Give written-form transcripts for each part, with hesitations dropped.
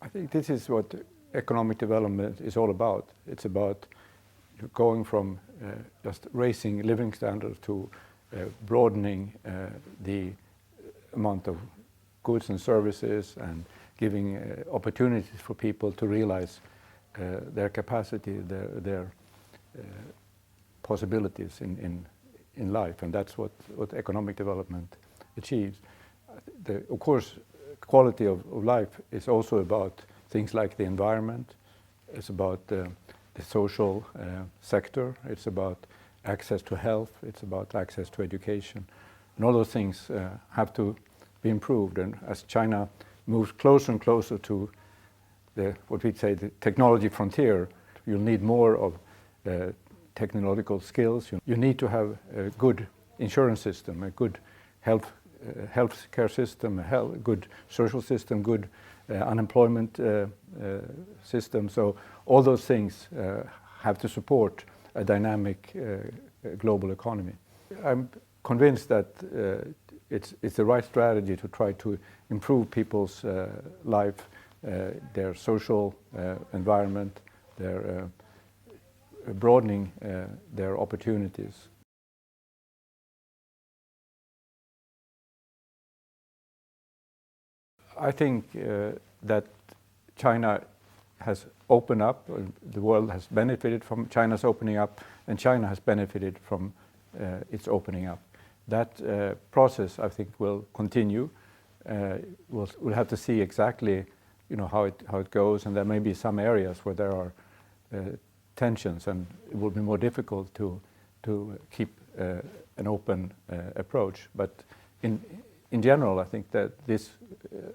I think this is what economic development is all about. It's about going from just raising living standards to broadening the amount of goods and services and giving opportunities for people to realize their capacity, their possibilities in life, and that's what economic development achieves. Of course, quality of life is also about things like the environment. It's about the social sector. It's about access to health. It's about access to education. And all those things have to be improved. And as China moves closer and closer to what we'd say the technology frontier, you'll need more of technological skills. You need to have a good insurance system, a good health care system, a good social system, good unemployment system. So all those things have to support a dynamic global economy. I'm convinced that it's the right strategy to try to improve people's life, their social environment, their broadening their opportunities. I think that China has opened up, the world has benefited from China's opening up, and China has benefited from its opening up. That process, I think, will continue. We'll have to see exactly, how it goes, and there may be some areas where there are tensions, and it will be more difficult to keep an open approach. But in general, I think that this,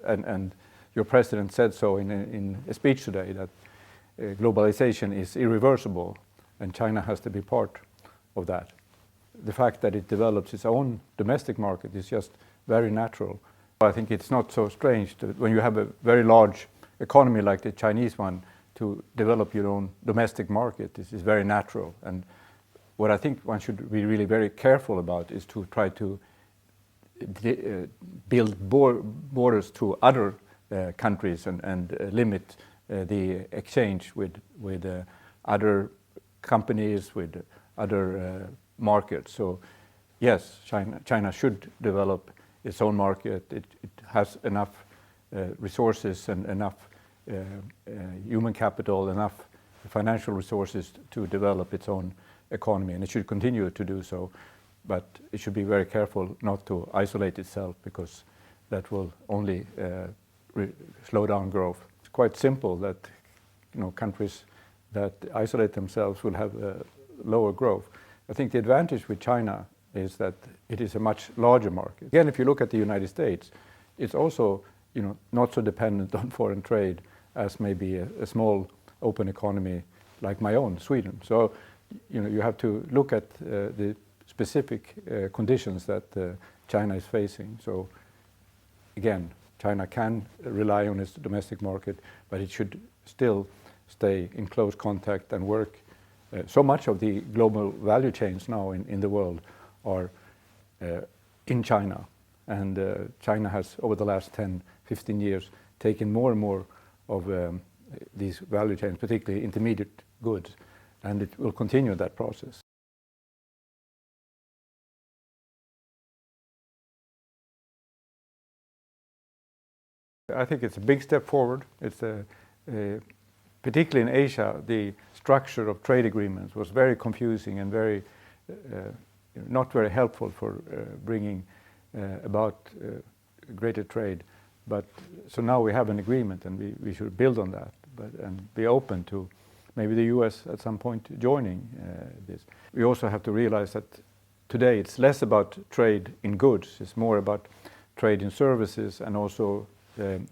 and your president said so in a speech today, that globalization is irreversible, and China has to be part of that. The fact that it develops its own domestic market is just very natural. I think it's not so strange that when you have a very large economy like the Chinese one, to develop your own domestic market. This is very natural. And what I think one should be really very careful about is to try to build borders to other countries and limit the exchange with other companies, with other markets. So yes, China should develop its own market. It has enough resources and enough human capital, enough financial resources to develop its own economy, and it should continue to do so. But it should be very careful not to isolate itself, because that will only slow down growth. It's quite simple that countries that isolate themselves will have lower growth. I think the advantage with China is that it is a much larger market. Again, if you look at the United States, it's also not so dependent on foreign trade as maybe a small open economy like my own, Sweden. So you have to look at the specific conditions that China is facing. So again, China can rely on its domestic market, but it should still stay in close contact and work. So much of the global value chains now in the world are in China. And China has, over the last 10, 15 years, taken more and more of these value chains, particularly intermediate goods, and it will continue that process. I think it's a big step forward. It's particularly in Asia, the structure of trade agreements was very confusing and very not very helpful for bringing about greater trade. But so now we have an agreement, and we should build on that, and be open to maybe the US at some point joining this. We also have to realize that today it's less about trade in goods, it's more about trade in services and also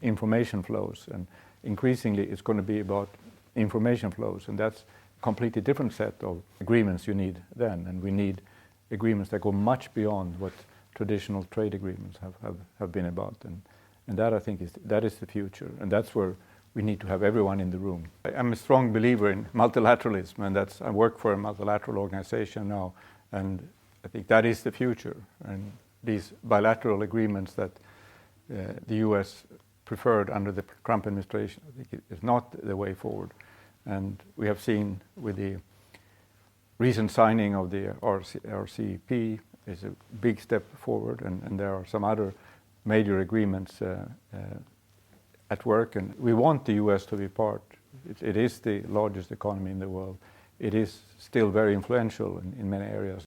information flows. And increasingly it's going to be about information flows, and that's a completely different set of agreements you need then. And we need agreements that go much beyond what traditional trade agreements have been about. And that, I think, is the future, and that's where we need to have everyone in the room. I'm a strong believer in multilateralism, and I work for a multilateral organization now, and I think that is the future. And these bilateral agreements that the US preferred under the Trump administration. I think it is not the way forward. And we have seen with the recent signing of the RCEP is a big step forward, and there are some other major agreements at work, and we want the US to be part. It is the largest economy in the world. It is still very influential in many areas.